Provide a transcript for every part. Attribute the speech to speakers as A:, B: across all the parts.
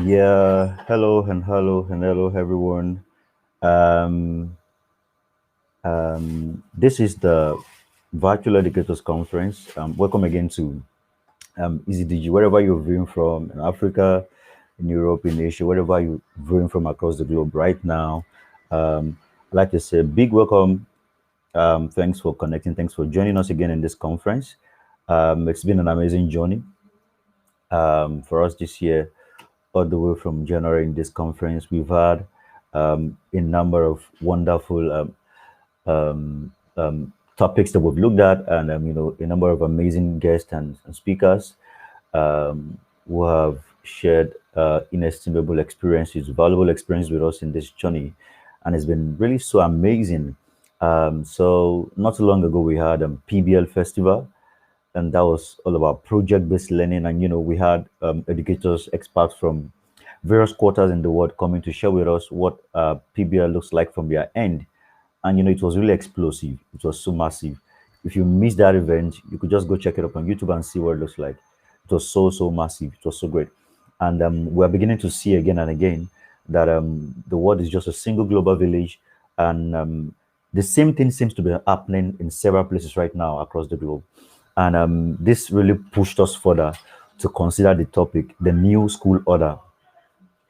A: Yeah, hello and hello and hello everyone. Um, this is the Virtual Educators Conference. Welcome again to EAZY-DIGI, wherever you're viewing from in Africa, in Europe, in Asia, wherever you're viewing from across the globe right now. I'd like to say a big welcome. Thanks for connecting. Thanks for joining us again in this conference. It's been an amazing journey for us this year, all the way from January in this conference. We've had a number of wonderful topics that we've looked at, and a number of amazing guests and speakers who have shared inestimable experiences, valuable experience with us in this journey, and it's been really so amazing. So not too long ago, we had PBL Festival, and that was all about project-based learning. And we had educators, experts from various quarters in the world coming to share with us what PBL looks like from their end. And it was really explosive. It was so massive. If you missed that event, you could just go check it up on YouTube and see what it looks like. It was so massive. It was so great. And we're beginning to see again and again that the world is just a single global village, and the same thing seems to be happening in several places right now across the globe. And this really pushed us further to consider the topic, the new school order.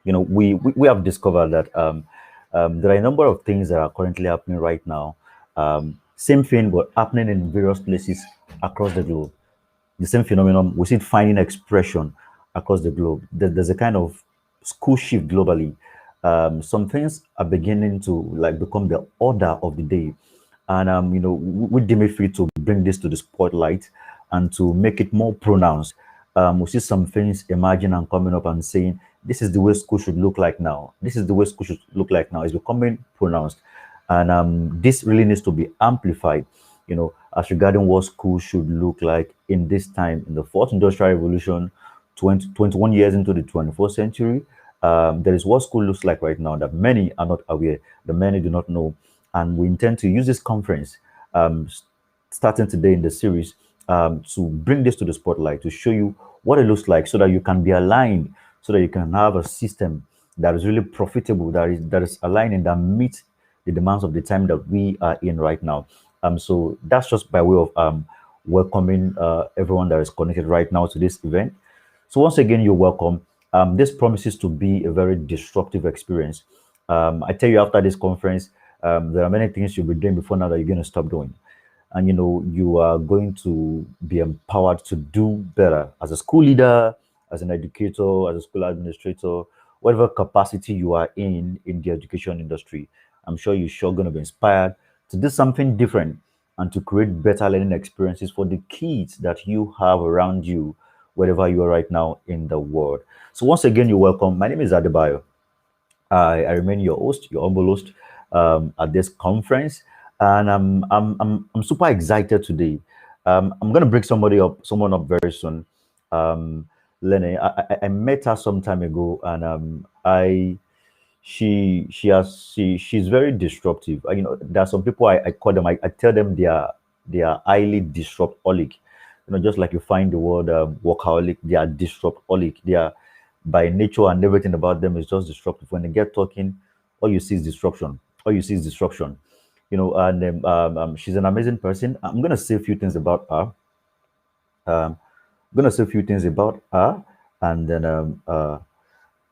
A: We have discovered that there are a number of things that are currently happening right now. Same thing, but happening in various places across the globe. The same phenomenon, we see it finding expression across the globe. There's a kind of school shift globally. Some things are beginning to like become the order of the day, and we deem it fit to bring this to the spotlight and to make it more pronounced. We see some things emerging and coming up and saying this is the way school should look like now. This is the way school should look like now. It's becoming pronounced, and this really needs to be amplified. As regarding what school should look like in this time in the fourth industrial revolution, 21 years into the 21st century. There is what school looks like right now that many are not aware, that many do not know. And we intend to use this conference, starting today in the series, to bring this to the spotlight, to show you what it looks like so that you can be aligned, so that you can have a system that is really profitable, that is aligned and that meets the demands of the time that we are in right now. So that's just by way of welcoming everyone that is connected right now to this event. So once again, you're welcome. This promises to be a very disruptive experience. I tell you, after this conference, there are many things you'll be doing before now that you're going to stop doing. And you are going to be empowered to do better as a school leader, as an educator, as a school administrator, whatever capacity you are in the education industry. I'm sure you're sure going to be inspired to do something different and to create better learning experiences for the kids that you have around you, wherever you are right now in the world. So once again, you're welcome. My name is Adebayo. I remain your host, your humble host, at this conference, and I'm super excited today. I'm gonna bring someone up very soon. Lene, I met her some time ago, and I she's very disruptive. There are some people I call them. I tell them they are highly disruptolic. Just like you find the word workaholic, they are disruptolic. They are by nature, and everything about them is just disruptive. When they get talking, all you see is disruption. All you see is disruption. And she's an amazing person. I'm gonna say a few things about her. I'm gonna say a few things about her, and then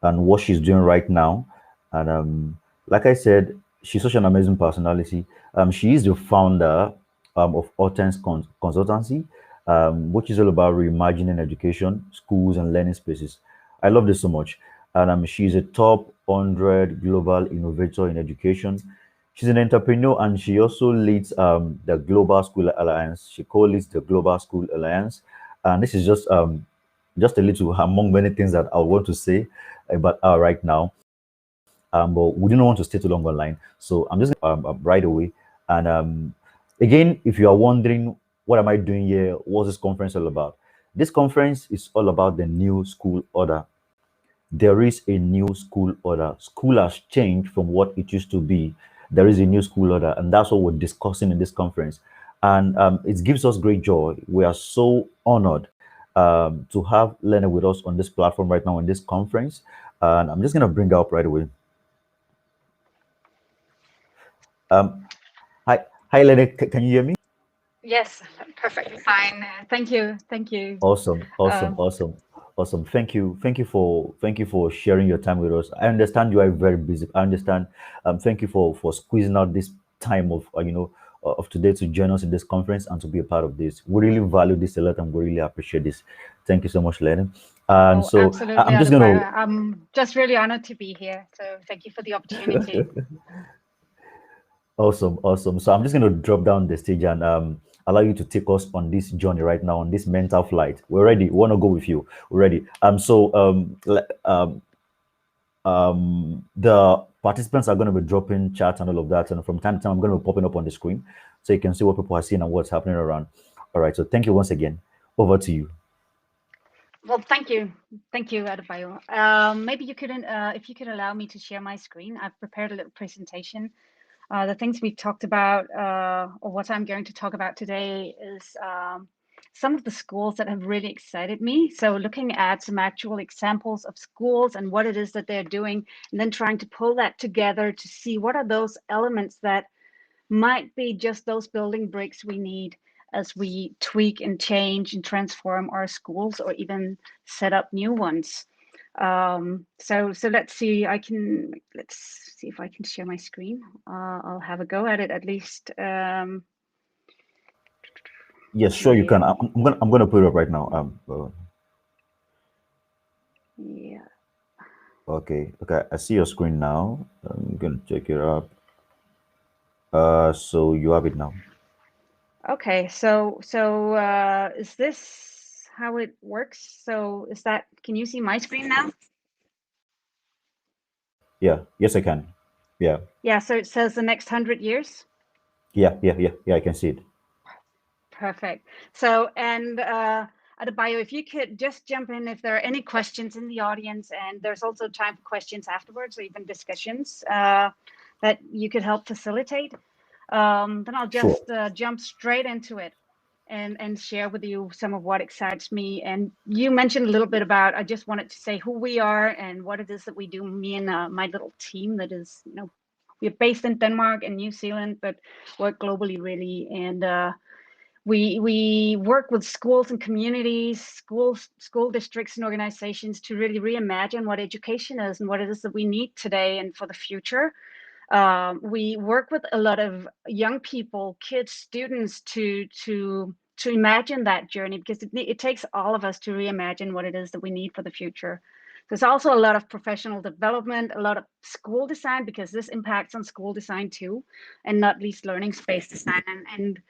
A: and what she's doing right now. And like I said, she's such an amazing personality. She is the founder of Hortense Consultancy, which is all about reimagining education, schools, and learning spaces. I love this so much. And she's a top 100 global innovator in education. She's an entrepreneur, and she also leads the Global School Alliance. She co-leads the Global School Alliance, and this is just a little among many things that I want to say about her right now. But we didn't want to stay too long online, so I'm just right away. And again, if you are wondering what am I doing here, what's this conference all about? This conference is all about the new school order. There is a new school order. School has changed from what it used to be. There is a new school order, and that's what we're discussing in this conference. And it gives us great joy. We are so honored to have Lene with us on this platform right now in this conference. And I'm just gonna bring her up right away. Um, hi, hi, Lene. Can you hear me?
B: Yes, perfectly fine. Thank you. Thank you.
A: Awesome, awesome,
B: Um,
A: awesome, awesome. Thank you for sharing your time with us. I understand you are very busy. I understand. Thank you for squeezing out this time of of today to join us in this conference and to be a part of this. We really value this a lot, and we really appreciate this. Thank you so much, Lenny. And
B: oh,
A: so
B: absolutely,
A: I'm just gonna
B: Adebayo. I'm just really honored to be here. So thank you for the opportunity.
A: awesome, awesome. So I'm just gonna drop down the stage and allow you to take us on this journey right now on this mental flight. We're ready. We want to go with you. We're ready. The participants are going to be dropping chat and all of that, and from time to time, I'm going to be popping up on the screen so you can see what people are seeing and what's happening around. All right. So thank you once again. Over to you.
B: Well, thank you, Adebayo. Maybe you couldn't, if you could allow me to share my screen. I've prepared a little presentation. The things we talked about, or what I'm going to talk about today, is some of the schools that have really excited me. So looking at some actual examples of schools and what it is that they're doing, and then trying to pull that together to see what are those elements that might be just those building bricks we need as we tweak and change and transform our schools or even set up new ones. So let's see. Let's see if I can share my screen. I'll have a go at it at least.
A: Yes, sure you can.
B: Yeah,
A: I'm gonna put it up right now.
B: yeah.
A: Okay, okay. I see your screen now. I'm gonna check it up. So you have it now.
B: Okay, is this how it works? So is that, can you see my screen now?
A: Yeah. Yes, I can. Yeah.
B: Yeah, so it says the next 100 years.
A: Yeah. I can see it.
B: Perfect. So, and Adebayo, if you could just jump in if there are any questions in the audience, and there's also time for questions afterwards or even discussions that you could help facilitate. Then I'll
A: Sure.
B: just jump straight into it and share with you some of what excites me. And you mentioned a little bit about, I just wanted to say who we are and what it is that we do, me and my little team that is, we're based in Denmark and New Zealand, but work globally really. And we work with schools and communities, school districts and organizations to really reimagine what education is and what it is that we need today and for the future. We work with a lot of young people, kids, students to imagine that journey, because it takes all of us to reimagine what it is that we need for the future. There's also a lot of professional development, a lot of school design, because this impacts on school design too, and not least learning space design. And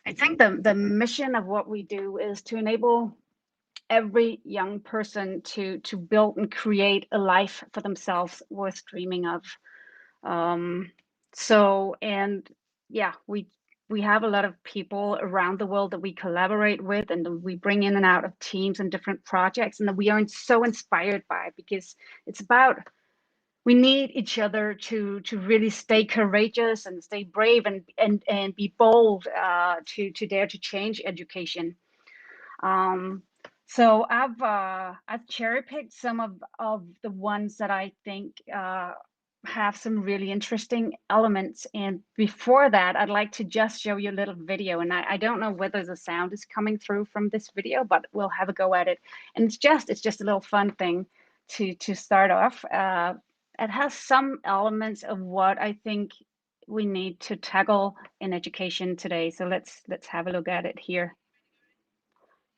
B: I think the mission of what we do is to enable every young person to build and create a life for themselves worth dreaming of. Um, and yeah, we have a lot of people around the world that we collaborate with and we bring in and out of teams and different projects, and that we are so inspired by, because it's about, we need each other to really stay courageous and stay brave and be bold, to dare to change education. Um, so I've cherry picked some of the ones that I think have some really interesting elements. And before that, I'd like to just show you a little video. And I don't know whether the sound is coming through from this video, but we'll have a go at it. And it's just a little fun thing to start off. It has some elements of what I think we need to tackle in education today. So let's have a look at it here.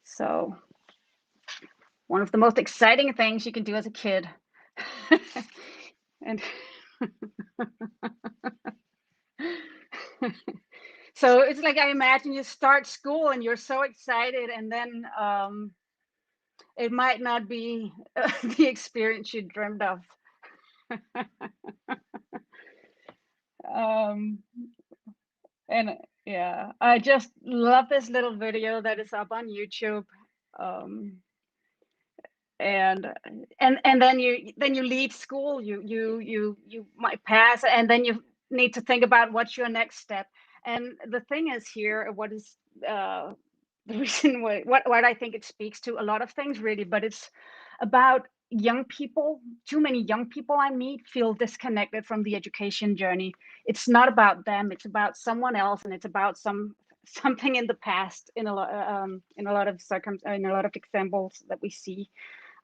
B: So one of the most exciting things you can do as a kid. And so it's like, I imagine you start school and you're so excited, and then it might not be the experience you dreamed of. um, and yeah, I just love this little video that is up on YouTube. Um, and and then you leave school, you might pass, and then you need to think about what's your next step. And the thing is here, what is the reason what I think it speaks to a lot of things really, but it's about too many young people I meet feel disconnected from the education journey. It's not about them, it's about someone else, and it's about something in the past in a lot of examples that we see.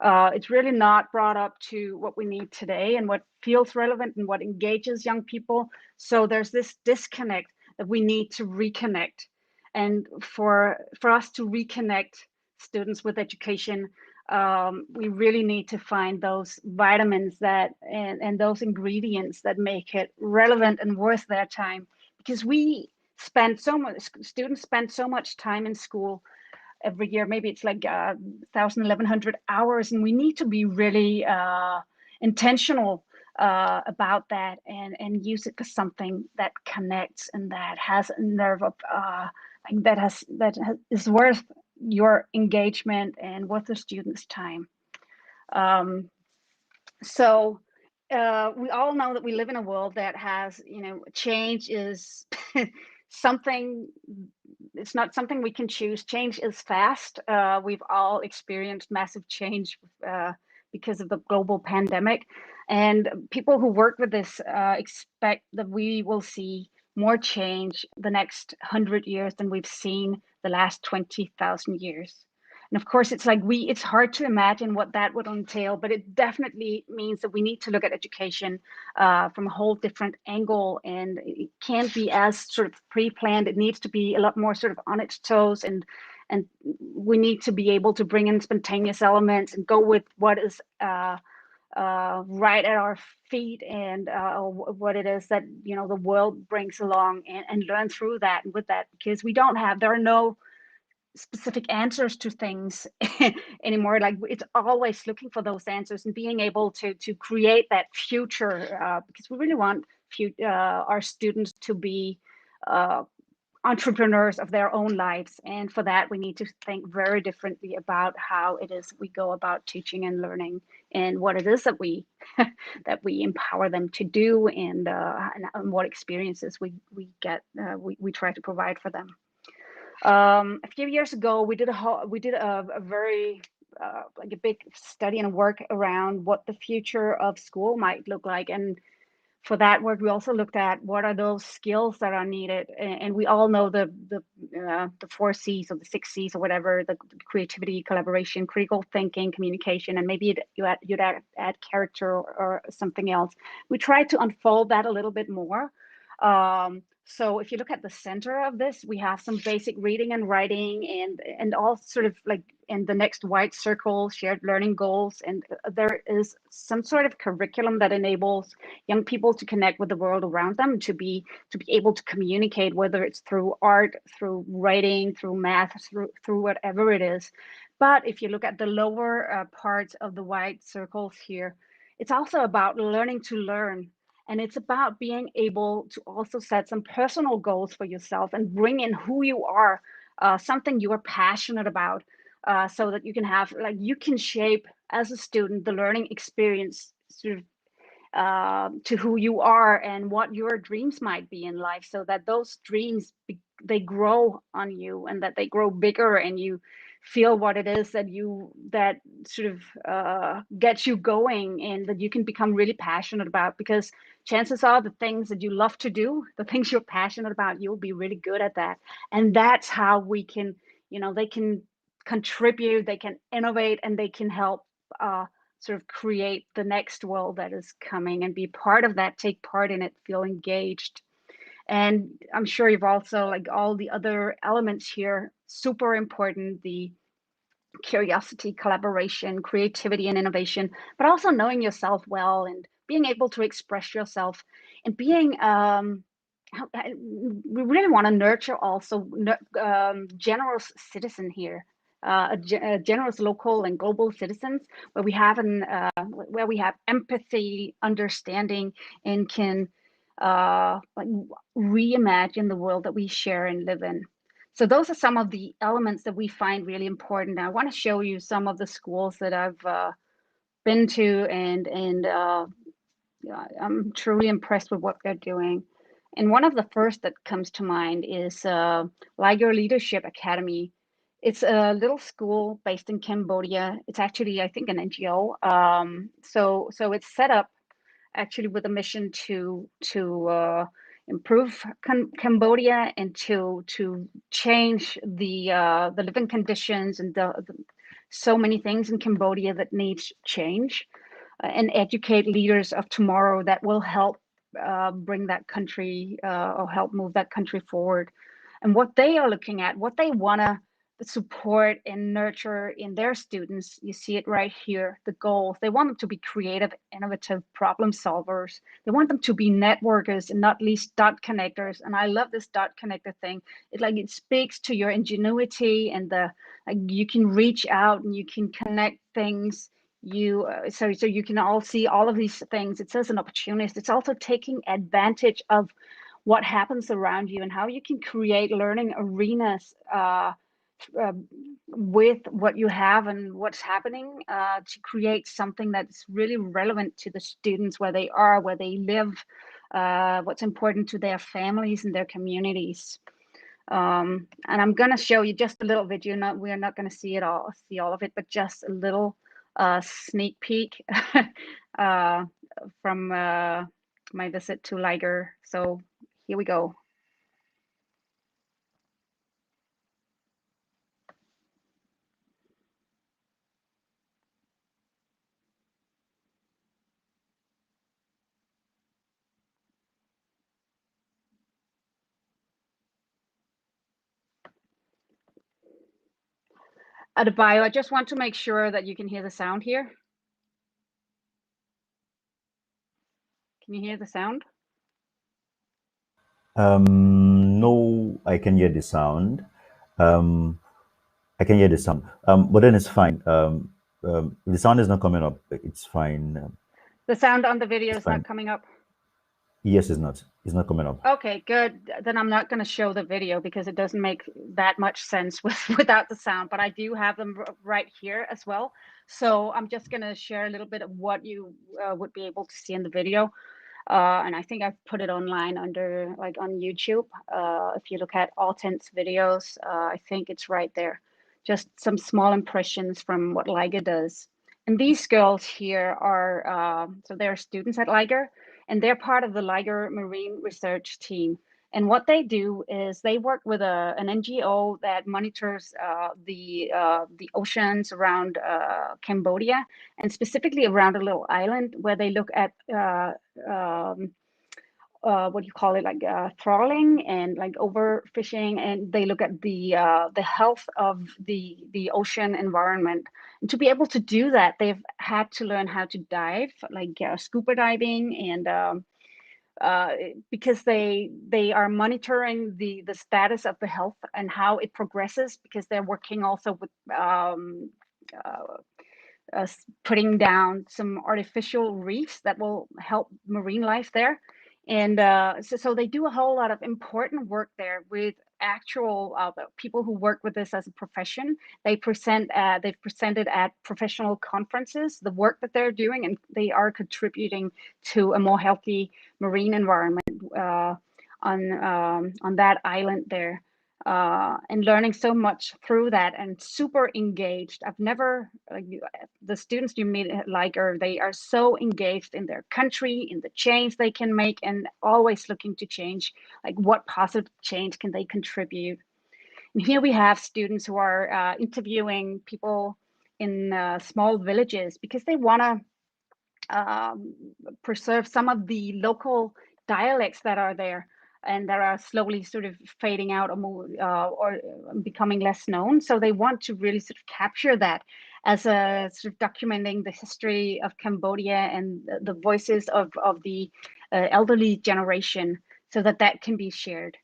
B: It's really not brought up to what we need today and what feels relevant and what engages young people. So there's this disconnect that we need to reconnect. And for us to reconnect students with education, we really need to find those vitamins and those ingredients that make it relevant and worth their time. Because students spend so much time in school every year. Maybe it's like 1,100 hours, and we need to be really intentional about that and use it for something that connects and that has a nerve of is worth your engagement and worth the student's time. So we all know that we live in a world that has, change is something, it's not something we can choose. Change is fast. We've all experienced massive change because of the global pandemic. And people who work with this expect that we will see more change the next 100 years than we've seen the last 20,000 years. And of course, it's hard to imagine what that would entail, but it definitely means that we need to look at education from a whole different angle, and it can't be as sort of pre-planned. It needs to be a lot more sort of on its toes, and we need to be able to bring in spontaneous elements and go with what is right at our feet and what it is that the world brings along, and learn through that and with that, because there are no specific answers to things anymore. Like, it's always looking for those answers and being able to create that future, because we really want our students to be entrepreneurs of their own lives. And for that, we need to think very differently about how it is we go about teaching and learning, and what it is that we that we empower them to do, and what experiences we try to provide for them. A few years ago, we did a very like a big study and work around what the future of school might look like. And for that work, we also looked at what are those skills that are needed. And we all know the 4 C's or the 6 C's or whatever: the creativity, collaboration, critical thinking, communication, and maybe you'd add character or something else. We tried to unfold that a little bit more. So if you look at the center of this, we have some basic reading and writing, and all sort of like in the next white circle, shared learning goals. And there is some sort of curriculum that enables young people to connect with the world around them, to be able to communicate, whether it's through art, through writing, through math, through whatever it is. But if you look at the lower parts of the white circles here, it's also about learning to learn. And it's about being able to also set some personal goals for yourself and bring in who you are, something you are passionate about, so that you can you can shape as a student the learning experience sort of to who you are and what your dreams might be in life, so that those dreams they grow on you, and that they grow bigger, and you feel what it is that sort of gets you going, and that you can become really passionate about. Because chances are the things that you love to do, the things you're passionate about, you'll be really good at that. And that's how we can, they can contribute, they can innovate, and they can help sort of create the next world that is coming, and be part of that, take part in it, feel engaged. And I'm sure you've also, like, all the other elements here, super important: the curiosity, collaboration, creativity, and innovation, but also knowing yourself well and being able to express yourself, and being we really want to nurture also generous citizen here, a generous local and global citizens, where we have empathy, understanding, and can like reimagine the world that we share and live in. So those are some of the elements that we find really important. I want to show you some of the schools that I've been to, and I'm truly impressed with what they're doing. And one of the first that comes to mind is LIGER Leadership Academy. It's a little school based in Cambodia. It's actually, I think, an NGO. So it's set up actually with a mission to improve Cambodia and to change the living conditions and the so many things in Cambodia that needs change, and educate leaders of tomorrow that will help bring that country or help move that country forward. And what they are looking at, what they want to support and nurture in their students, you see it right here, the goals. They want them to be creative, innovative problem solvers. They want them to be networkers and not least dot connectors. And I love this dot connector thing. It speaks to your ingenuity and the like, you can reach out and you can connect things. So you can all see all of these things. It says an opportunist. It's also taking advantage of what happens around you and how you can create learning arenas uh, with what you have and what's happening to create something that's really relevant to the students, where they are, where they live, what's important to their families and their communities. And I'm going to show you just a little video. We're not going to see all of it, but just a little sneak peek from my visit to LIGER. So here we go. At the bio, I just want to make sure that you can hear the sound here. Can you hear the sound?
A: No, I can hear the sound. Um, I can hear the sound. But then it's fine. If the sound is not coming up, it's fine.
B: The sound on the video
A: It's
B: is not
A: fine.
B: coming up.
A: Yes, it's not. It's not coming up.
B: Okay, good. Then I'm not going to show the video because it doesn't make that much sense without the sound, but I do have them right here as well. So I'm just going to share a little bit of what you would be able to see in the video. And I think I've put it online under, like, on YouTube. If you look at Alten's videos, I think it's right there. Just some small impressions from what LIGER does. And these girls here are, so they're students at LIGER, and they're part of the LIGER Marine Research Team. And what they do is they work with an NGO that monitors the oceans around Cambodia, and specifically around a little island where they look at what do you call it, like trawling and like overfishing, and they look at the health of the ocean environment. And to be able to do that, they've had to learn how to dive, like scuba diving, and uh, because they are monitoring the status of the health and how it progresses, because they're working also with uh, putting down some artificial reefs that will help marine life there. And so they do a whole lot of important work there with actual people who work with this as a profession. They've presented at professional conferences the work that they're doing, and they are contributing to a more healthy marine environment on that island there. And learning so much through that, and super engaged. I've never, the students you meet at LIGER, they are so engaged in their country, in the change they can make, and always looking to change, like what positive change can they contribute. And here we have students who are interviewing people in small villages because they want to preserve some of the local dialects that are there and that are slowly sort of fading out or becoming less known. So they want to really sort of capture that as a sort of documenting the history of Cambodia and the voices of the elderly generation, so that that can be shared.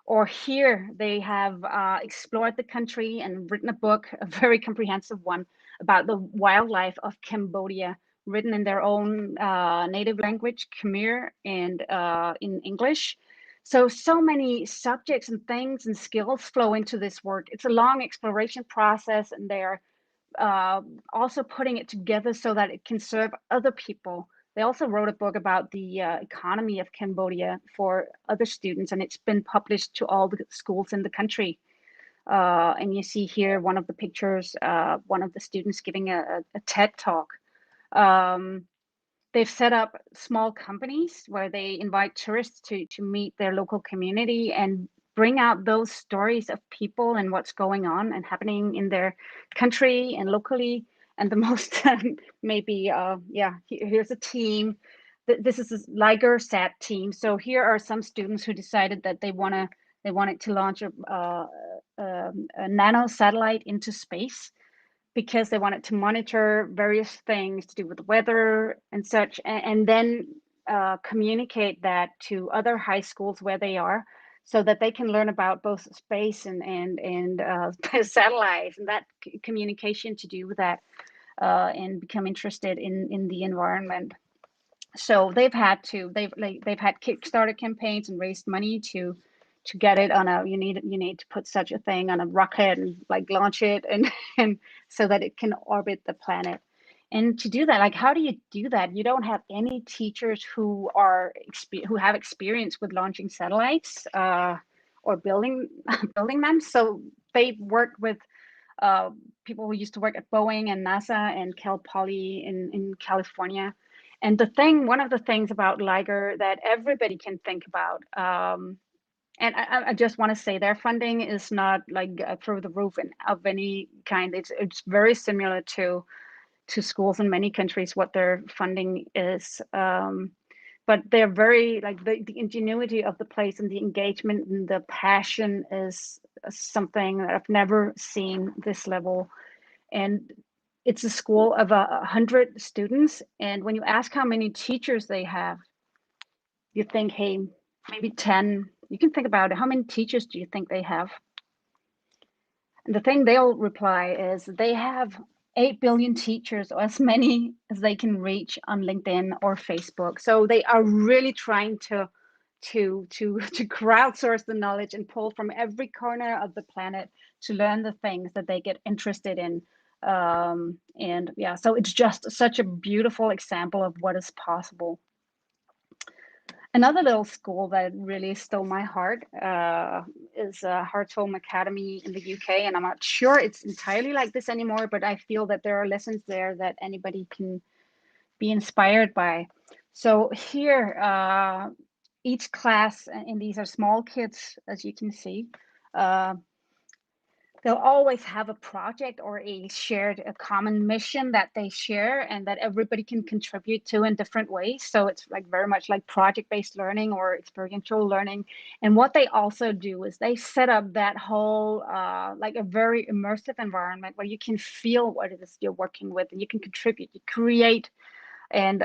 B: Or here they have explored the country and written a book, a very comprehensive one, about the wildlife of Cambodia, written in their own native language, Khmer, and in English. So many subjects and things and skills flow into this work. It's a long exploration process, and they're also putting it together so that it can serve other people. They also wrote a book about the economy of Cambodia for other students, and it's been published to all the schools in the country. And you see here one of the pictures, one of the students giving a TED talk. Um, they've set up small companies where they invite tourists to meet their local community and bring out those stories of people and what's going on and happening in their country and locally. And the most maybe, yeah, here's a team. This is a LIGER-SAT team. So here are some students who decided that they wanted to launch a nano satellite into space, because they wanted to monitor various things to do with the weather and such, and then communicate that to other high schools where they are, so that they can learn about both space and satellites and that communication to do with that, and become interested in the environment. So they've had Kickstarter campaigns and raised money to get it on a, you need to put such a thing on a rocket and like launch it and so that it can orbit the planet. And to do that, like, how do you do that? You don't have any teachers who have experience with launching satellites, or building building them. So they worked with people who used to work at Boeing and NASA and Cal Poly in California. And one of the things about LIGER that everybody can think about, and I just want to say their funding is not like through the roof and of any kind. It's very similar to schools in many countries, what their funding is. But they're very, like, the ingenuity of the place and the engagement and the passion is something that I've never seen this level. And it's a school of 100 students. And when you ask how many teachers they have, you think, hey, maybe 10. You can think about it. How many teachers do you think they have? And the thing they'll reply is they have 8 billion teachers, or as many as they can reach on LinkedIn or Facebook. So they are really trying to crowdsource the knowledge and pull from every corner of the planet to learn the things that they get interested in. And yeah, so it's just such a beautiful example of what is possible. Another little school that really stole my heart is Hartholm Academy in the UK, and I'm not sure it's entirely like this anymore, but I feel that there are lessons there that anybody can be inspired by. So here, each class, and these are small kids, as you can see, they'll always have a project or a common mission that they share and that everybody can contribute to in different ways. So it's like very much like project-based learning or experiential learning. And what they also do is they set up that whole like a very immersive environment where you can feel what it is you're working with, and you can contribute, you create. And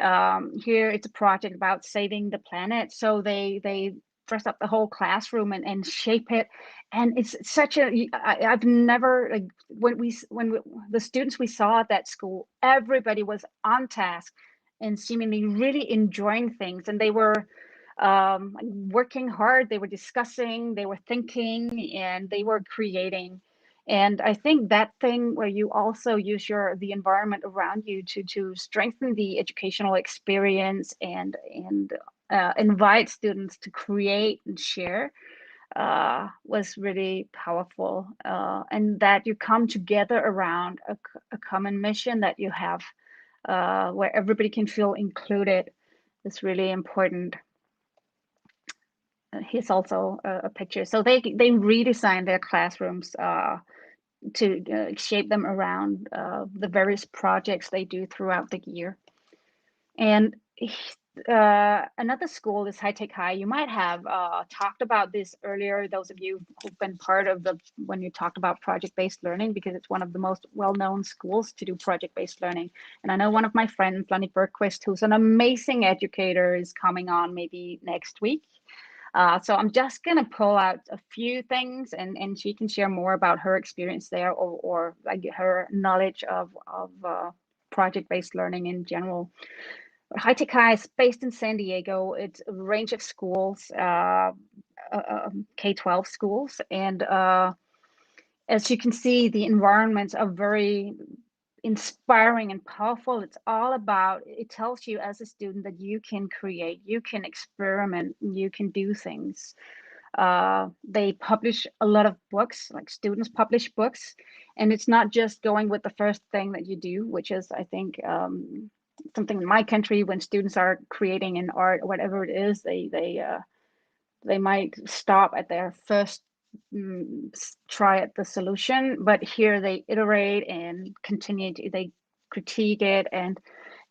B: here it's a project about saving the planet. So they dress up the whole classroom and shape it. And it's such a, I've never, like, the students we saw at that school, everybody was on task and seemingly really enjoying things. And they were working hard, they were discussing, they were thinking, and they were creating. And I think that thing where you also use the environment around you to strengthen the educational experience and invite students to create and share was really powerful. And that you come together around a common mission that you have, where everybody can feel included, is really important. Here's also a picture. So they redesigned their classrooms to shape them around the various projects they do throughout the year. And another school is High Tech High. You might have talked about this earlier, those of you who've been part of when you talked about project-based learning, because it's one of the most well-known schools to do project-based learning. And I know one of my friends, Lene Bergquist, who's an amazing educator, is coming on maybe next week. So I'm just going to pull out a few things, and she can share more about her experience there, or like her knowledge of project-based learning in general. High Tech High is based in San Diego. It's a range of schools, K-12 schools. And as you can see, the environments are very inspiring and powerful. It's all about, it tells you as a student that you can create, you can experiment, you can do things. They publish a lot of books, like students publish books, and it's not just going with the first thing that you do, which is, I think, something in my country when students are creating an art or whatever it is, they might stop at their first try at the solution, but here they iterate and continue to, they critique it, and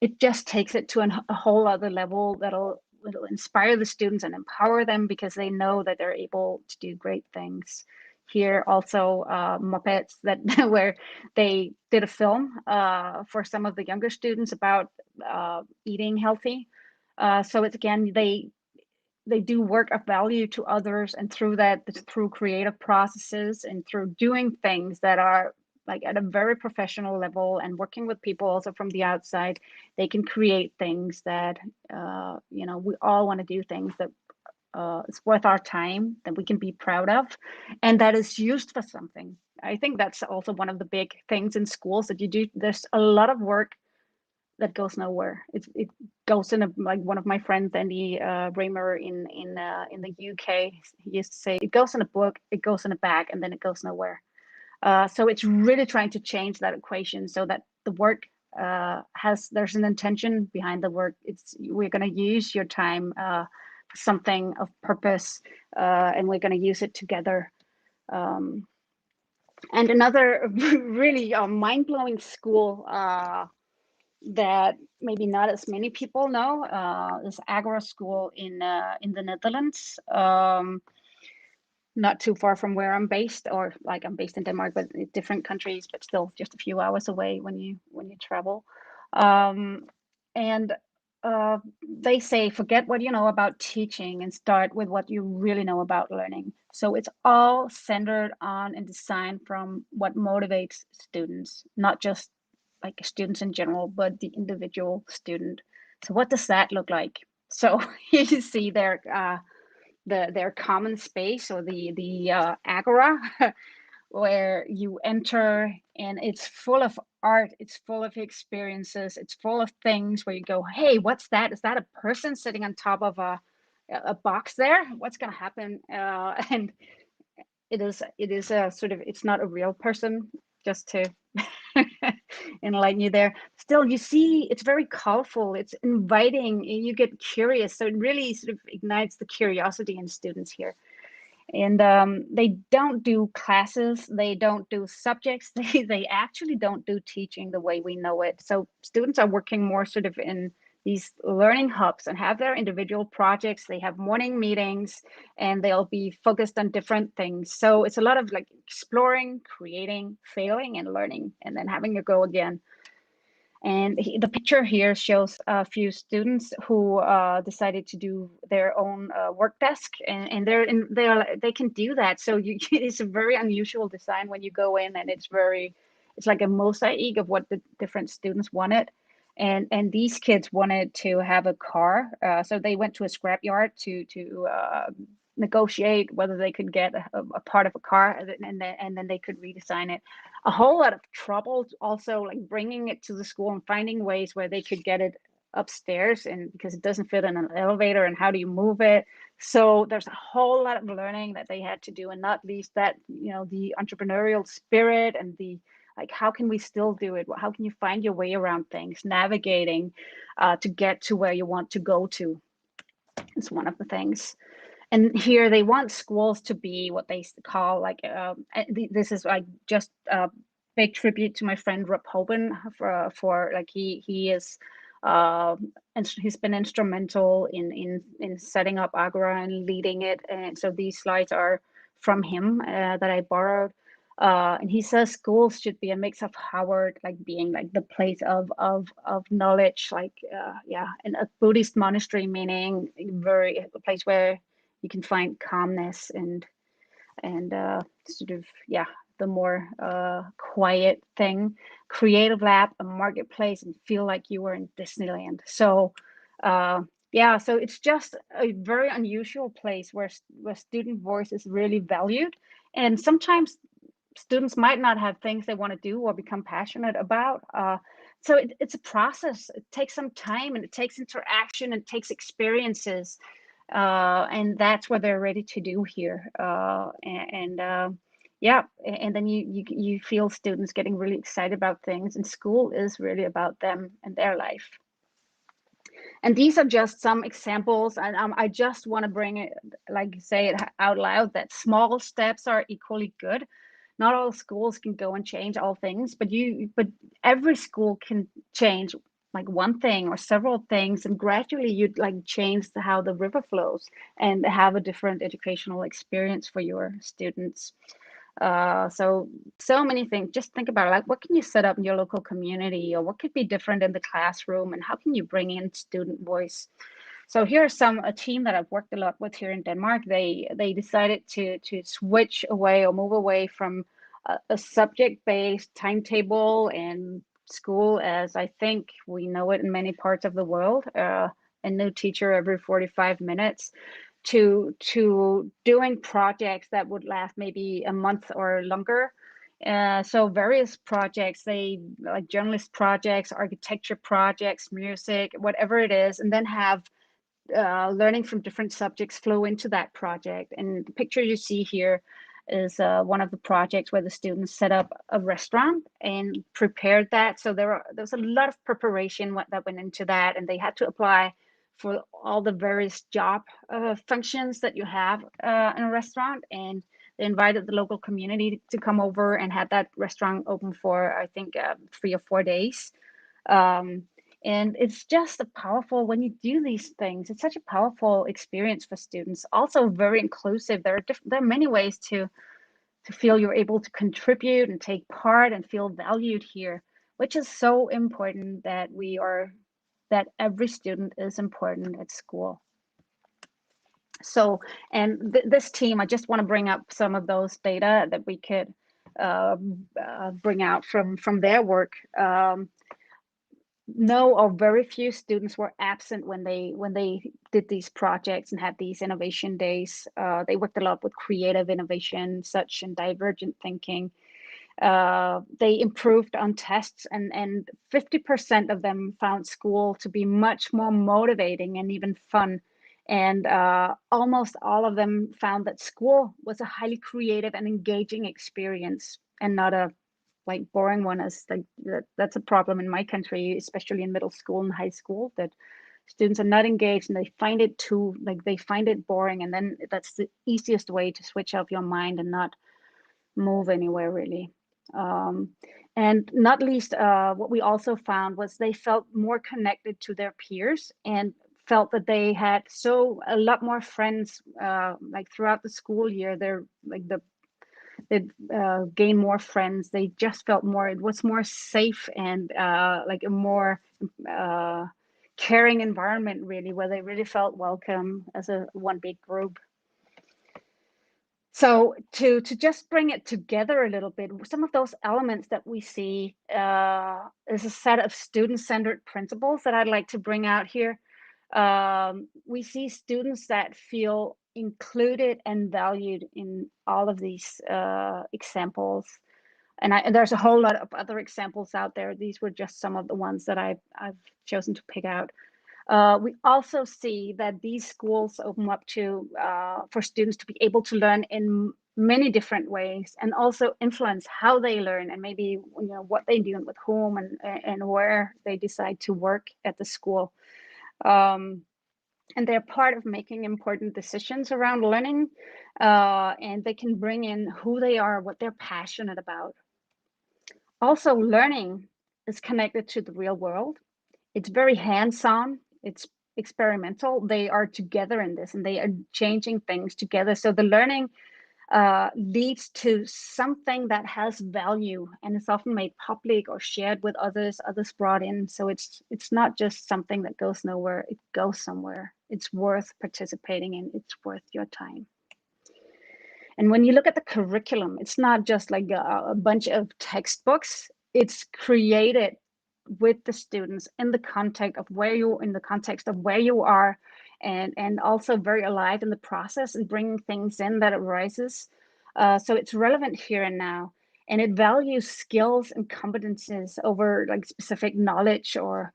B: it just takes it to a whole other level that'll inspire the students and empower them because they know that they're able to do great things. Here also Muppets that where they did a film for some of the younger students about eating healthy. So it's again, they do work of value to others, and through that, through creative processes and through doing things that are like at a very professional level and working with people also from the outside, they can create things that you know, we all want to do things that is worth our time, that we can be proud of, and that is used for something. I think that's also one of the big things in schools that you do. There's a lot of work that goes nowhere. It goes in a, like one of my friends, Andy Raymer in the UK, he used to say, it goes in a book, it goes in a bag, and then it goes nowhere. So it's really trying to change that equation so that the work there's an intention behind the work. It's, we're going to use your time for something of purpose, and we're going to use it together. And another really mind-blowing school that maybe not as many people know is Agora School in the Netherlands, not too far from where I'm based, or like I'm based in Denmark, but in different countries, but still just a few hours away when you travel. And they say, forget what you know about teaching and start with what you really know about learning. So it's all centered on and designed from what motivates students, not just like students in general, but the individual student. So what does that look like? So here you see their common space, or the agora, where you enter, and it's full of art, it's full of experiences, it's full of things where you go, hey, what's that? Is that a person sitting on top of a box there? What's going to happen? And it is a sort of, it's not a real person, just to enlighten you there. Still, you see, it's very colorful, it's inviting, you get curious. So it really sort of ignites the curiosity in students here. And they don't do classes, they don't do subjects, they actually don't do teaching the way we know it. So students are working more sort of in these learning hubs and have their individual projects. They have morning meetings and they'll be focused on different things. So it's a lot of like exploring, creating, failing, and learning, and then having a go again. And the picture here shows a few students who decided to do their own work desk, and they can do that. So it's a very unusual design when you go in, and it's like a mosaic of what the different students wanted. And these kids wanted to have a car, so they went to a scrapyard to negotiate whether they could get a part of a car, and then they could redesign it. A whole lot of trouble also, like bringing it to the school and finding ways where they could get it upstairs, and because it doesn't fit in an elevator, and how do you move it? So there's a whole lot of learning that they had to do, and not least that, you know, the entrepreneurial spirit and the, like, how can we still do it? How can you find your way around things, navigating to get to where you want to go to? It's one of the things. And here they want schools to be what they call like, this is like just a big tribute to my friend Rob Hoban for like he is and he's been instrumental in setting up Agora and leading it. And so these slides are from him that I borrowed. And he says schools should be a mix of Howard, like being like the place of knowledge, like yeah, and a Buddhist monastery, meaning very a place where you can find calmness and sort of, yeah, the more quiet thing. Creative lab, a marketplace, and feel like you were in Disneyland. So yeah, so it's just a very unusual place where student voice is really valued. And sometimes students might not have things they want to do or become passionate about. So it's a process. It takes some time, and it takes interaction, and it takes experiences. And that's what they're ready to do here. Yeah, and then you feel students getting really excited about things, and school is really about them and their life. And these are just some examples, and I just want to bring it, like say it out loud, that small steps are equally good. Not all schools can go and change all things, but every school can change like one thing or several things, and gradually you'd like change how the river flows and have a different educational experience for your students. So many things. Just think about it, like what can you set up in your local community, or what could be different in the classroom, and how can you bring in student voice? So here's a team that I've worked a lot with here in Denmark. They decided to switch away or move away from a subject-based timetable and school, as I think we know it in many parts of the world, a new teacher every 45 minutes, to doing projects that would last maybe a month or longer. So various projects, they like journalist projects, architecture projects, music, whatever it is, and then have learning from different subjects flow into that project. And the picture you see here is one of the projects where the students set up a restaurant and prepared that. So there's a lot of preparation that went into that, and they had to apply for all the various job functions that you have in a restaurant. And they invited the local community to come over and had that restaurant open for, I think, 3 or 4 days. Um, and it's just a powerful, when you do these things, it's such a powerful experience for students. Also very inclusive. There are many ways to feel you're able to contribute and take part and feel valued here, which is so important, that every student is important at school. So, and this team, I just want to bring up some of those data that we could bring out from their work. No, or very few students were absent when they did these projects and had these innovation days. They worked a lot with creative innovation, such and divergent thinking. They improved on tests, and 50% of them found school to be much more motivating and even fun. And almost all of them found that school was a highly creative and engaging experience, and not a like boring one. As like that's a problem in my country, especially in middle school and high school, that students are not engaged and they find it too, like they find it boring, and then that's the easiest way to switch off your mind and not move anywhere really. um, and not least, what we also found was they felt more connected to their peers, and felt that they had a lot more friends, like throughout the school year. They're like they gain more friends. They just felt more, it was more safe, and like a more uh, caring environment really, where they really felt welcome as a one big group. So to just bring it together a little bit, some of those elements that we see is a set of student-centered principles that I'd like to bring out here. We see students that feel included and valued in all of these examples. And there's a whole lot of other examples out there. These were just some of the ones that I've chosen to pick out. We also see that these schools open up to for students to be able to learn in many different ways, and also influence how they learn, and maybe what they do and with whom, and where they decide to work at the school. And they're part of making important decisions around learning, and they can bring in who they are, what they're passionate about. Also, learning is connected to the real world. It's very hands-on, it's experimental. They are together in this, and they are changing things together. So the learning leads to something that has value, and it's often made public or shared with others brought in. So it's not just something that goes nowhere, it goes somewhere. It's worth participating in, it's worth your time. And when you look at the curriculum, it's not just like a bunch of textbooks. It's created with the students in the context of where you are, and also very alive in the process, and bringing things in that arises. So it's relevant here and now, and it values skills and competences over like specific knowledge or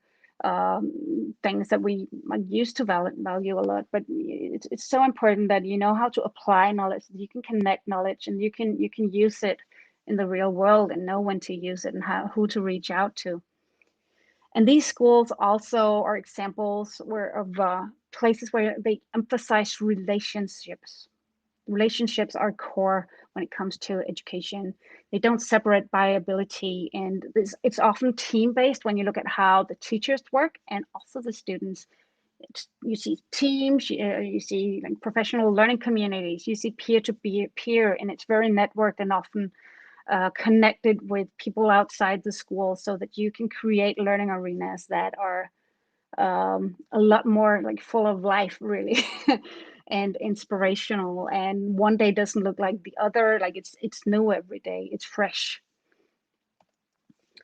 B: things that we used to value a lot. But it's so important that you know how to apply knowledge, that you can connect knowledge, and you can use it in the real world and know when to use it and who to reach out to. And these schools also are examples of places where they emphasize relationships. Relationships are core when it comes to education. They don't separate by ability, and it's often team-based when you look at how the teachers work and also the students. You see teams, you see like professional learning communities, you see peer-to-peer, and it's very networked and often connected with people outside the school, so that you can create learning arenas that are a lot more like full of life, really, and inspirational. And one day doesn't look like the other. Like it's new every day. It's fresh.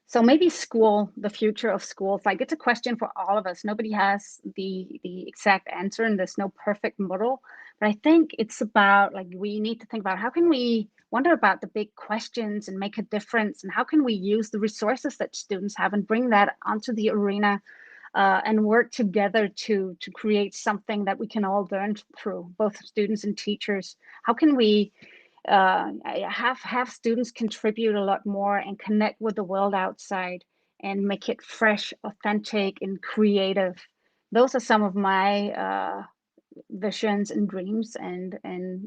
B: So maybe school, the future of schools, like it's a question for all of us. Nobody has the exact answer, and there's no perfect model. But I think it's about like we need to think about how can we wonder about the big questions and make a difference, and how can we use the resources that students have and bring that onto the arena, and work together to create something that we can all learn through, both students and teachers. How can we have students contribute a lot more and connect with the world outside and make it fresh, authentic, and creative? Those are some of my visions and dreams, and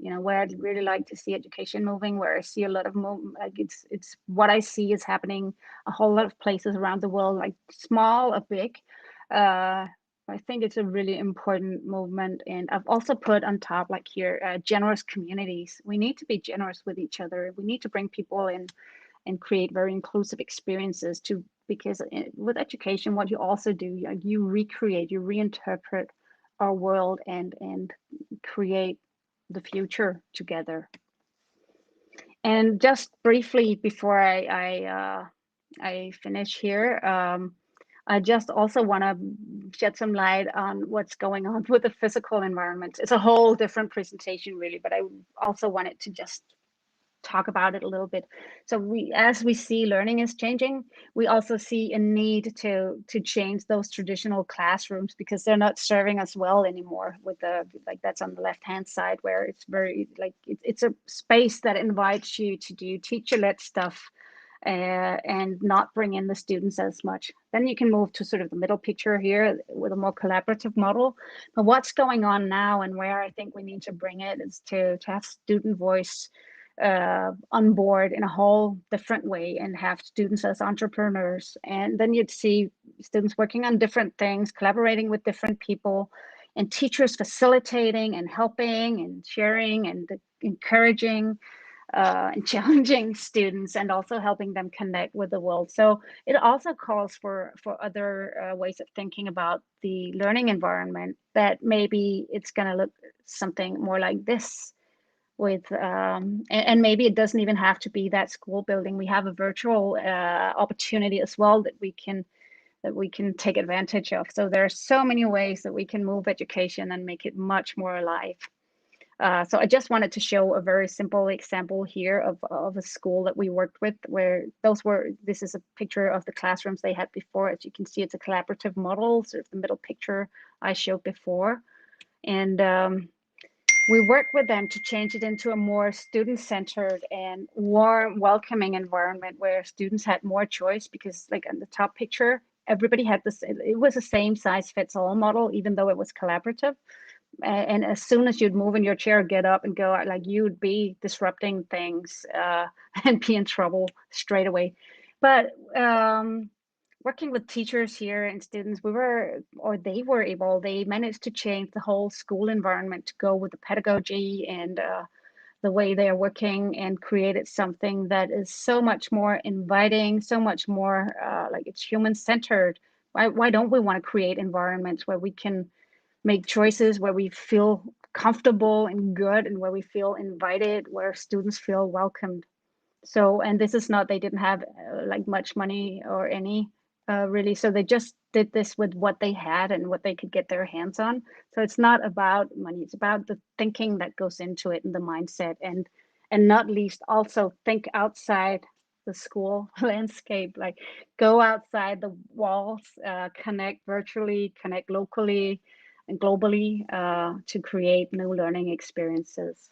B: you know, where I'd really like to see education moving, where I see a lot of like it's what I see is happening a whole lot of places around the world, like small or big. I think it's a really important movement. And I've also put on top, like here, generous communities. We need to be generous with each other. We need to bring people in and create very inclusive experiences to, because with education, what you also do, you recreate, you reinterpret our world and create the future together. And just briefly before I finish here, I just also want to shed some light on what's going on with the physical environment. It's a whole different presentation, really, but I also wanted to just talk about it a little bit. So as we see learning is changing, we also see a need to change those traditional classrooms, because they're not serving us well anymore. With the, like, that's on the left hand side, where it's very like it's a space that invites you to do teacher-led stuff, and not bring in the students as much. Then you can move to sort of the middle picture here with a more collaborative model. But what's going on now, and where I think we need to bring it, is to have student voice on board in a whole different way, and have students as entrepreneurs. And then you'd see students working on different things, collaborating with different people, and teachers facilitating and helping and sharing and encouraging and challenging students, and also helping them connect with the world. So it also calls for other ways of thinking about the learning environment, that maybe it's going to look something more like this, with and maybe it doesn't even have to be that school building. We have a virtual opportunity as well that we can take advantage of. So there are so many ways that we can move education and make it much more alive. So I just wanted to show a very simple example here of a school that we worked with, where this is a picture of the classrooms they had before. As you can see, it's a collaborative model, sort of the middle picture I showed before. And we worked with them to change it into a more student-centered and warm, welcoming environment, where students had more choice, because like in the top picture, everybody had this, it was a same size fits all model, even though it was collaborative. And as soon as you'd move in your chair, get up and go, like, you'd be disrupting things and be in trouble straight away. But working with teachers here and students, they managed to change the whole school environment to go with the pedagogy and the way they are working, and created something that is so much more inviting, so much more like it's human-centered. Why don't we want to create environments where we can make choices, where we feel comfortable and good, and where we feel invited, where students feel welcomed? So, and this is not, they didn't have like much money or any really, so they just did this with what they had and what they could get their hands on. So it's not about money, it's about the thinking that goes into it, and the mindset, and not least also think outside the school landscape, like go outside the walls, connect virtually, connect locally and globally, to create new learning experiences.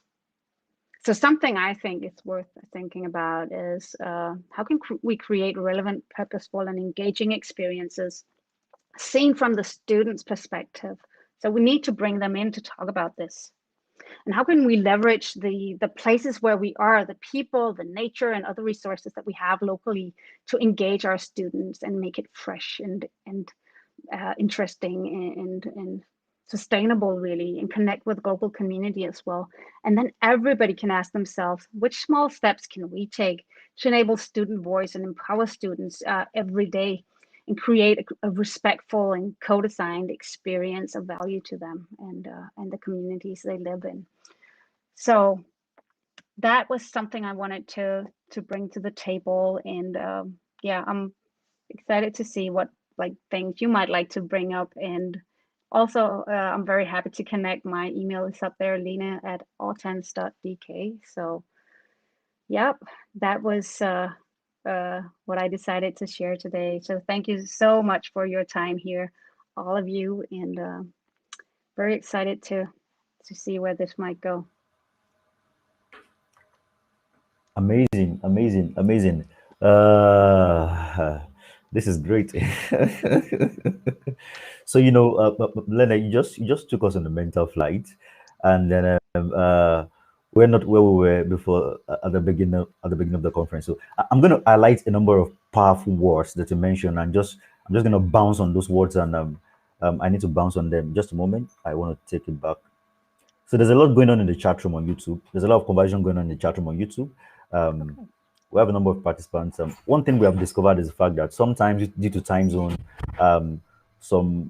B: So something I think it's worth thinking about is how can we create relevant, purposeful, and engaging experiences seen from the student's perspective. So we need to bring them in to talk about this. And how can we leverage the places where we are, the people, the nature, and other resources that we have locally to engage our students and make it fresh and interesting and sustainable, really, and connect with global community as well. And then everybody can ask themselves, which small steps can we take to enable student voice and empower students every day and create a respectful and co-designed experience of value to them and the communities they live in. So that was something I wanted to bring to the table. And yeah, I'm excited to see what things you might like to bring up. And also, I'm very happy to connect. My email is up there, Lene at autens.dk. So, yep, that was what I decided to share today. So thank you so much for your time here, all of you, and very excited to see where this might go.
A: Amazing, amazing, amazing. This is great. So Lena, you just took us on the mental flight, and then we're not where we were before at the beginning of the conference. So I'm going to highlight a number of powerful words that you mentioned, and I'm just going to bounce on those words, and I need to bounce on them. Just a moment. I want to take it back. So there's a lot going on in the chat room on YouTube. There's a lot of conversation going on in the chat room on YouTube. Um,
B: Okay.
A: we have a number of participants. One thing we have discovered is the fact that sometimes, due to time zone, um, some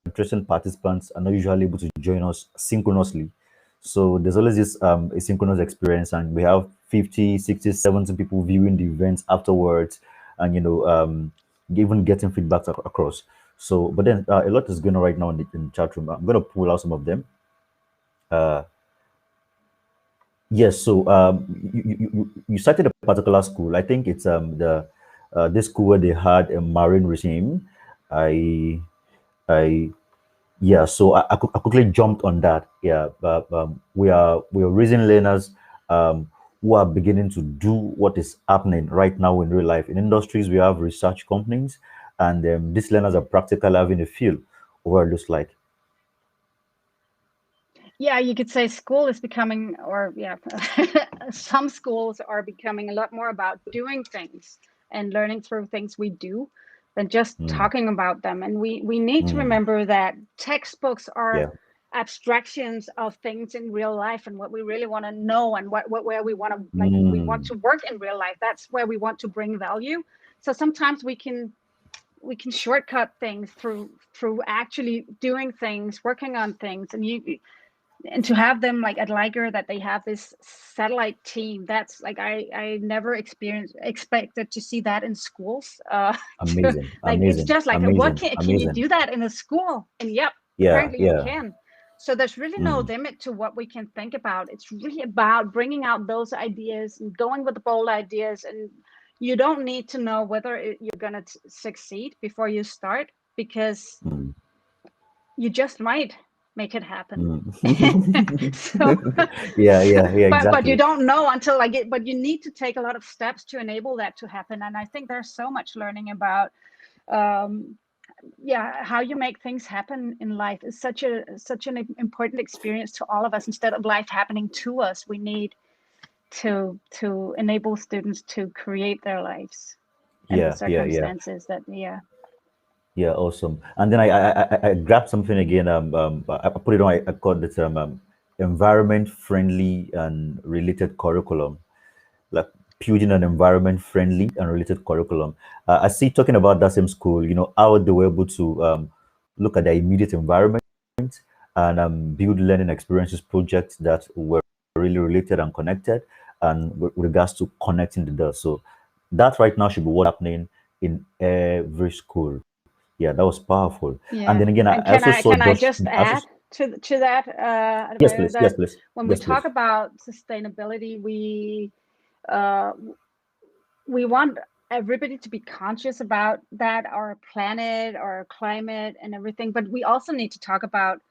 A: interested participants are not usually able to join us synchronously. So there's always this asynchronous experience, and we have 50, 60, 70 people viewing the events afterwards, and even getting feedback across. So, but then a lot is going on right now in the chat room. I'm going to pull out some of them. Uh, yes, so you cited a particular school. I think it's the this school where they had a marine regime. I I yeah, so I quickly jumped on that. Yeah, but we are raising learners who are beginning to do what is happening right now in real life. In industries, we have research companies, and these learners are practically having a feel of what it looks like.
B: Yeah, you could say school is becoming, or yeah, some schools are becoming a lot more about doing things and learning through things we do than just
A: Mm,
B: talking about them. And we need to
A: mm,
B: remember that textbooks are
A: yeah.
B: abstractions of things in real life and what we really want to know and what where we want to we want
A: Mm,
B: to work in real life. That's where we want to bring value. So sometimes we can shortcut things through actually doing things, working on things, and to have them like at Liger that they have this satellite team, that's like I never expected to see that in schools.
A: amazing,
B: Like it's
A: amazing,
B: just like what
A: amazing,
B: can you
A: amazing.
B: do that in a school? And yep,
A: Yeah,
B: apparently you
A: yeah.
B: can. So there's really no
A: Mm,
B: limit to what we can think about. It's really about bringing out those ideas and going with the bold ideas. And you don't need to know whether you're going to succeed before you start, because
A: mm,
B: you just might make it happen.
A: mm.
B: So
A: Yeah, yeah, yeah,
B: but you
A: exactly.
B: don't know until but you need to take a lot of steps to enable that to happen. And I think there's so much learning about um yeah, how you make things happen in life is such an important experience to all of us. Instead of life happening to us, we need to enable students to create their lives and the
A: Yeah, yeah, yeah.
B: circumstances that yeah.
A: Yeah, awesome. And then I grabbed something again. I put it on. I called it environment friendly and related curriculum, like building an environment friendly and related curriculum. I see talking about that same school. How they were able to look at their immediate environment and build learning experiences projects that were really related and connected, and with regards to connecting the dots. So that right now should be what's happening in every school. Yeah, that was powerful. And
B: Yeah,
A: then again, I
B: and
A: also saw
B: can I
A: Josh.
B: just
A: I also,
B: add to that,
A: yes,
B: Advare,
A: please. Yes,
B: that
A: please.
B: when we
A: Yes,
B: talk
A: please.
B: about sustainability, we uh, we want everybody to be conscious about that, our planet, our climate, and everything. But we also need to talk about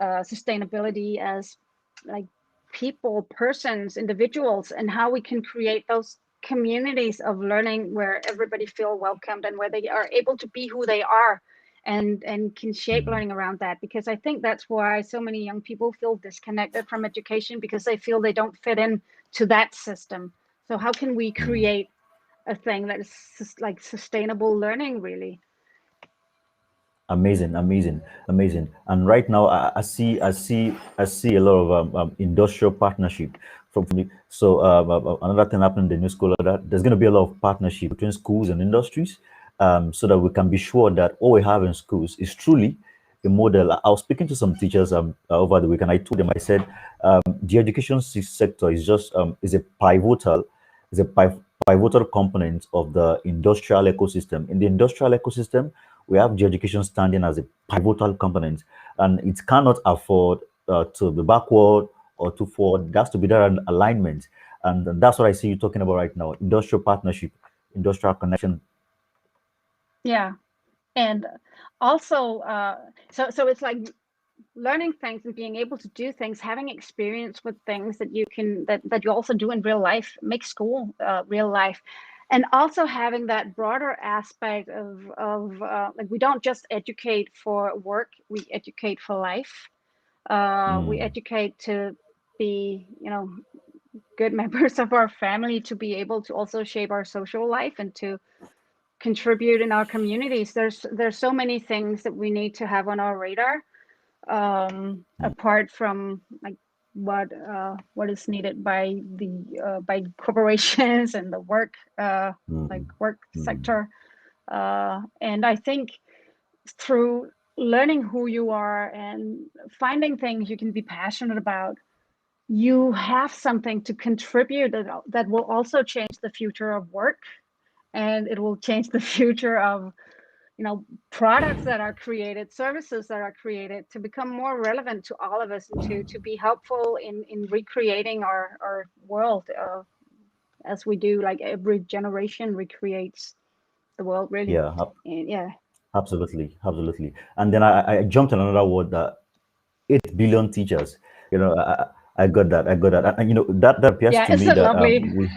B: sustainability as like people, persons, individuals, and how we can create those communities of learning where everybody feel welcomed and where they are able to be who they are, and can shape learning around that. Because I think that's why so many young people feel disconnected from education, because they feel they don't fit in to that system. So how can we create a thing that is like sustainable learning, really?
A: Amazing, amazing, amazing. And right now, I see a lot of industrial partnership from me. So another thing happened in the new school that there's going to be a lot of partnership between schools and industries, so that we can be sure that what we have in schools is truly a model. I was speaking to some teachers over the weekend. I told them, I said, the education sector is just is a pivotal component of the industrial ecosystem. In the industrial ecosystem, we have the education standing as a pivotal component, and it cannot afford to be backward or to forward. There has to be that alignment, and that's what I see you talking about right now: industrial partnership, industrial connection.
B: Yeah. And also so it's like learning things and being able to do things, having experience with things that you can that you also do in real life, make school real life. And also having that broader aspect of like, we don't just educate for work, we educate for life. We educate to be, good members of our family, to be able to also shape our social life and to contribute in our communities. There's so many things that we need to have on our radar, apart from like what is needed by the by corporations and the work work sector. And I think through learning who you are and finding things you can be passionate about, you have something to contribute that will also change the future of work, and it will change the future of products that are created, services that are created, to become more relevant to all of us, and to be helpful in recreating our world, as we do. Like, every generation recreates the world, really.
A: Yeah,
B: And yeah.
A: absolutely, absolutely. And then I jumped on another word, that 8 billion teachers. I got that. I got that. And that appears
B: Yeah,
A: to
B: it's
A: me
B: a
A: that
B: lovely.
A: we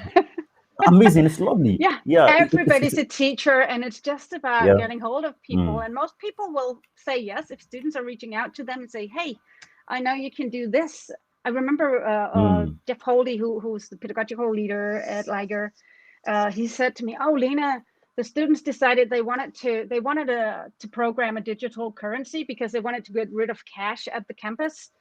A: amazing. It's lovely.
B: Yeah,
A: Yeah,
B: everybody's a teacher, and it's just about
A: yeah.
B: getting hold of people. And most people will say yes if students are reaching out to them and say, hey, I know you can do this. I remember Jeff Holdy, who's the pedagogical leader at Liger. He said to me, oh, Lena, the students decided they wanted to program a digital currency because they wanted to get rid of cash at the campus.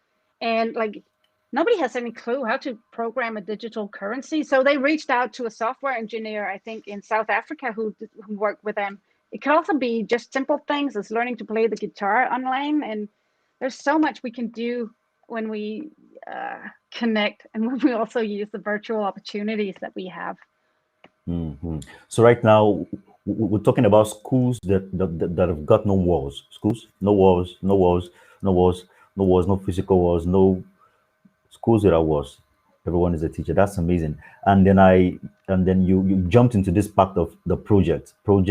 B: And like, nobody has any clue how to program a digital currency. So they reached out to a software engineer, I think in South Africa, who worked with them. It can also be just simple things as learning to play the guitar online. And there's so much we can do when we connect, and when we also use the virtual opportunities that we have.
A: So right now, we're talking about schools that have got no walls. Schools, no walls, no walls, no walls, no walls, no physical walls, no schools without walls. Everyone is a teacher. That's amazing. And then you jumped into this part of the project, and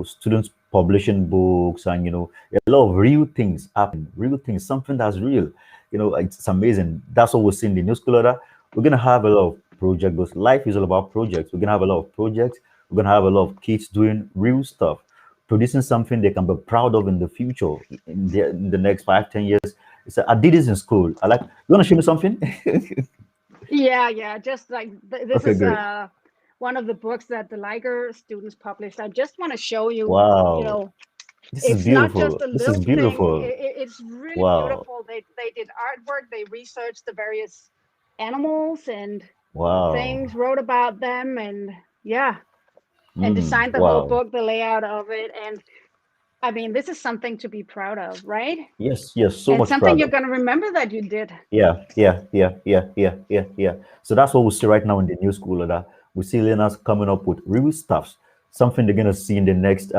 A: students publishing books, and a lot of real things happen. Real things, something that's real. It's amazing. That's what we're seeing in the new school order. We're gonna have a lot of projects, because life is all about projects. We're gonna have a lot of projects. We're gonna have a lot of kids doing real stuff, producing something they can be proud of in the future, in the next 5, 10 years. It's I did this in school. You want to show me something?
B: Yeah. Just like this
A: Okay,
B: is
A: great.
B: one of the books that the Liger students published. I just want to show you,
A: Wow, this is
B: it's not just
A: beautiful.
B: a
A: This is
B: little thing.
A: beautiful.
B: It's really
A: Wow,
B: beautiful. They did artwork. They researched the various animals and
A: wow,
B: things, wrote about them, and yeah, and designed the whole
A: wow.
B: book, the layout of it. And I mean, this is something to be proud of, right?
A: Yes, yes, so
B: And
A: much
B: something
A: proud
B: you're
A: of.
B: going to remember that you did.
A: Yeah. So that's what we see right now in the new school order. We see learners coming up with real stuff, something they're gonna see in the next.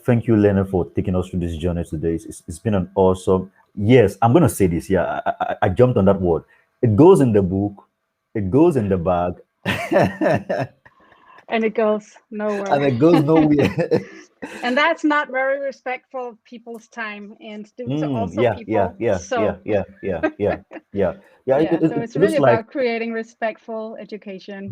A: Thank you, Lene, for taking us through this journey today. It's been an awesome. Yes, I'm gonna say this. Yeah, I jumped on that word. It goes in the book. it goes in the bag,
B: And it goes nowhere.
A: and it goes nowhere.
B: And that's not very respectful of people's time. And students are also
A: Yeah, yeah,
B: people.
A: yeah, yeah,
B: So
A: yeah, yeah, yeah, yeah, yeah.
B: yeah, so
A: It
B: it's
A: looks
B: really
A: like
B: about creating respectful education.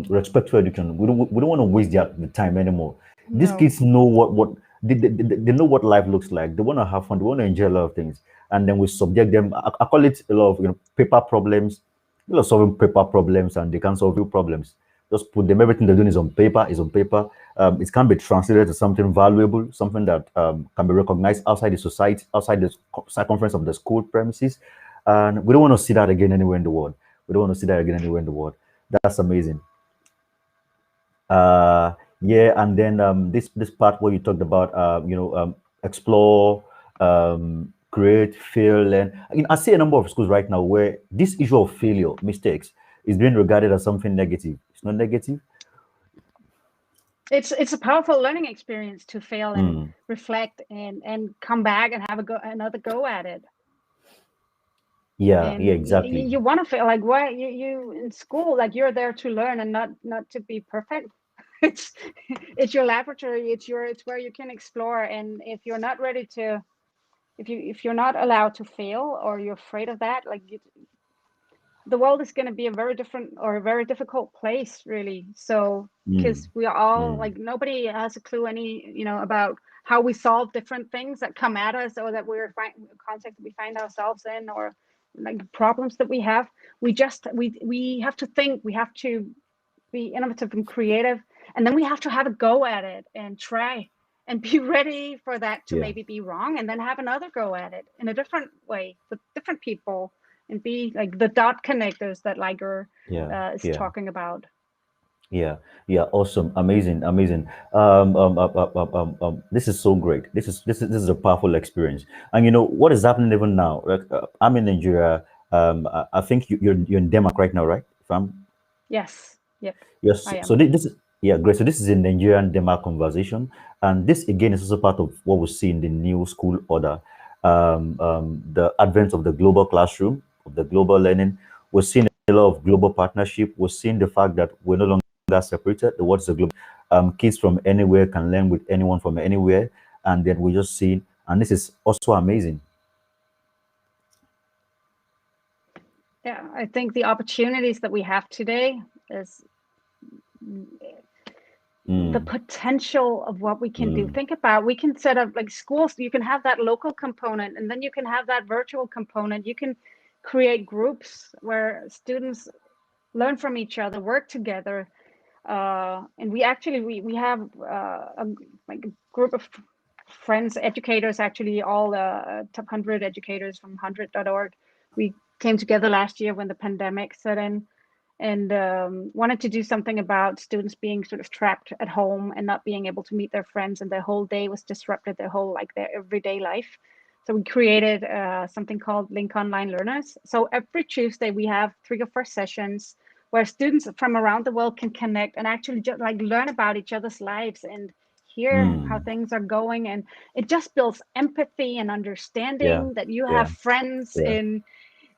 A: respectful education. We don't want to waste the time anymore. These
B: No,
A: kids know what they know what life looks like. They want to have fun. They want to enjoy a lot of things, and then we subject them. I call it a lot of paper problems. You know, solving paper problems, and they can solve real problems. Just put them. Everything they're doing is on paper. Is on paper. It can be translated to something valuable, something that can be recognized outside the society, outside the circumference of the school premises. And we don't want to see that again anywhere in the world. We don't want to see that again anywhere in the world. That's amazing. Uh, yeah, and then this part where you talked about explore, create, fail, learn. I mean, I see a number of schools right now where this issue of failure, mistakes, is being regarded as something negative. It's not negative.
B: it's a powerful learning experience to fail and
A: Mm,
B: reflect and come back and have another go at it.
A: yeah, yeah,
B: And
A: exactly.
B: you want to feel like, why you in school, like you're there to learn and not to be perfect. it's it's your laboratory, it's where you can explore. And if you're not ready to, if you're not allowed to fail, or you're afraid of that, like the world is going to be a very different or a very difficult place, really. So
A: Mm,
B: because we are all
A: mm,
B: like, nobody has a clue any, about how we solve different things that come at us, or that we're context that we find ourselves in, or like problems that we have. We have to think, we have to be innovative and creative, and then we have to have a go at it and try and be ready for that to
A: yeah,
B: maybe be wrong, and then have another go at it in a different way with different people, and be like the dot connectors that Liger
A: yeah,
B: is
A: yeah.
B: talking about.
A: Yeah, yeah, awesome, amazing, amazing. This is so great. This is a powerful experience. And you know what is happening even now? Like, I'm in Nigeria. I think you're in Denmark right now, right? If I'm
B: Yes, yep,
A: yes.
B: I
A: So
B: am.
A: this is yeah, great. So this is a Nigerian Denmark conversation, and this again is also part of what we see in the new school order. The advent of the global classroom, of the global learning. We're seeing a lot of global partnership. We're seeing the fact that we're no longer separated. The world is a global. Kids from anywhere can learn with anyone from anywhere, and then we just see, and this is also amazing.
B: Yeah, I think the opportunities that we have today is the
A: Mm,
B: potential of what we can do.
A: mm,
B: Think about, we can set up like schools, you can have that local component, and then you can have that virtual component. You can create groups where students learn from each other, work together. And we actually we have like a group of friends, educators, actually all top 100 educators from 100.org. We came together last year when the pandemic set in, and wanted to do something about students being sort of trapped at home and not being able to meet their friends, and their whole day was disrupted, their whole, like, their everyday life. So we created something called Link Online Learners. So every Tuesday we have 3 or 4 sessions where students from around the world can connect and actually just like learn about each other's lives and hear how
A: mm.
B: things are going. And it just builds empathy and
A: Yeah,
B: understanding that you have
A: yeah,
B: friends
A: yeah,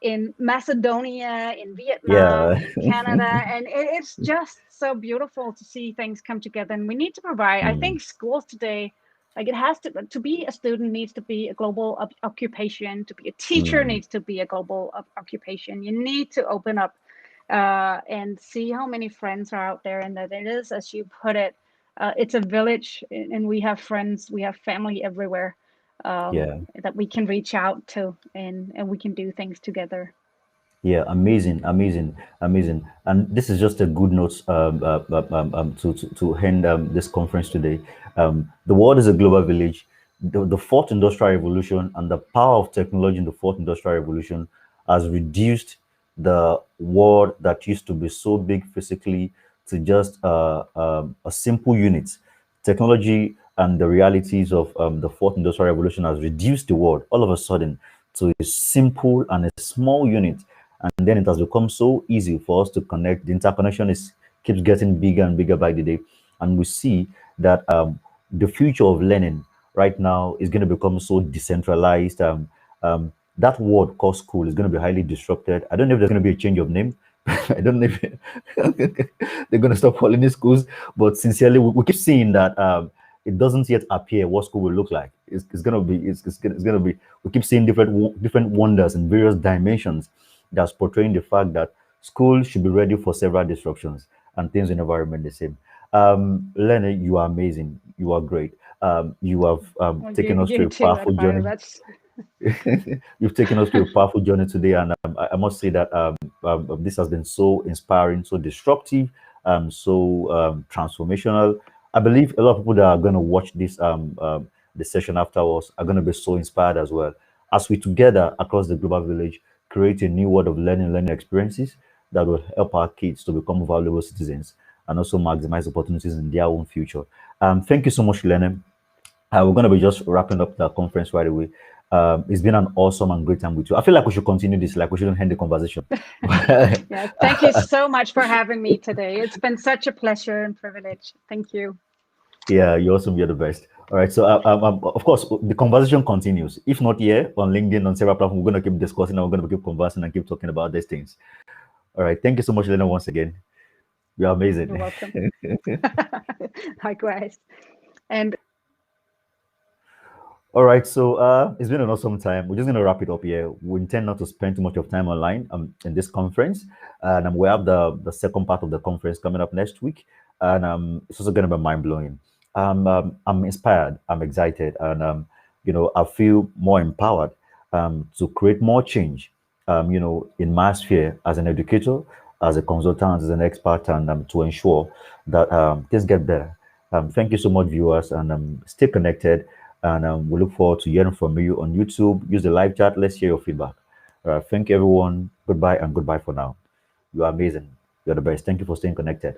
B: in Macedonia, in Vietnam,
A: yeah.
B: in Canada. And it's just so beautiful to see things come together. And we need to provide, I
A: Mm,
B: think schools today, like, it has to be a student needs to be a global occupation, to be a teacher
A: mm.
B: needs to be a global occupation. You need to open up and see how many friends are out there, and that it is, as you put it, it's a village, and we have friends, we have family everywhere,
A: Yeah,
B: that we can reach out to, and we can do things together.
A: yeah, amazing, amazing, amazing. And this is just a good note to end this conference today. The world is a global village. The fourth industrial revolution and the power of technology in the fourth industrial revolution has reduced the world that used to be so big physically to just a simple unit. Technology and the realities of the fourth industrial revolution has reduced the world all of a sudden to a simple and a small unit, and then it has become so easy for us to connect. The interconnection is keeps getting bigger and bigger by the day, and we see that the future of learning right now is going to become so decentralized. That word called school is going to be highly disrupted. I don't know if there's going to be a change of name. I don't know if they're going to stop calling it schools, but sincerely, we keep seeing that it doesn't yet appear what school will look like. It's going to be, it's going to be, we keep seeing different wonders in various dimensions that's portraying the fact that school should be ready for several disruptions and things will never remain the same. Lene, you are amazing. You are great. You have
B: Well,
A: taken us
B: you
A: through a
B: too,
A: powerful
B: Adebayo.
A: journey.
B: That's
A: You've taken us through a powerful journey today, and I must say that this has been so inspiring, so destructive, so transformational. I believe a lot of people that are going to watch this session afterwards are going to be so inspired as well, as we together across the global village create a new world of learning experiences that will help our kids to become valuable citizens and also maximize opportunities in their own future. Thank you so much, Lennon. We're going to be just wrapping up the conference right away. It's been an awesome and great time with you. I feel like we should continue this, like we shouldn't end the conversation.
B: yeah. Thank you so much for having me today. It's been such a pleasure and privilege. Thank you.
A: Yeah, you're awesome. You're the best. All right. So, of course, the conversation continues. If not here on LinkedIn, on several platforms, we're going to keep discussing and we're going to keep conversing and keep talking about these things. All right. Thank you so much, Lena, once again. You're amazing.
B: You're welcome. Likewise. And
A: all right, so it's been an awesome time. We're just going to wrap it up here. We intend not to spend too much of time online in this conference, and we have the second part of the conference coming up next week, and it's also going to be mind blowing. I'm inspired. I'm excited, and I feel more empowered to create more change. In my sphere as an educator, as a consultant, as an expert, and to ensure that things get better. Thank you so much, viewers, and stay connected. And we look forward to hearing from you on YouTube. Use the live chat. Let's hear your feedback. Thank you, everyone. Goodbye and goodbye for now. You are amazing. You're the best. Thank you for staying connected.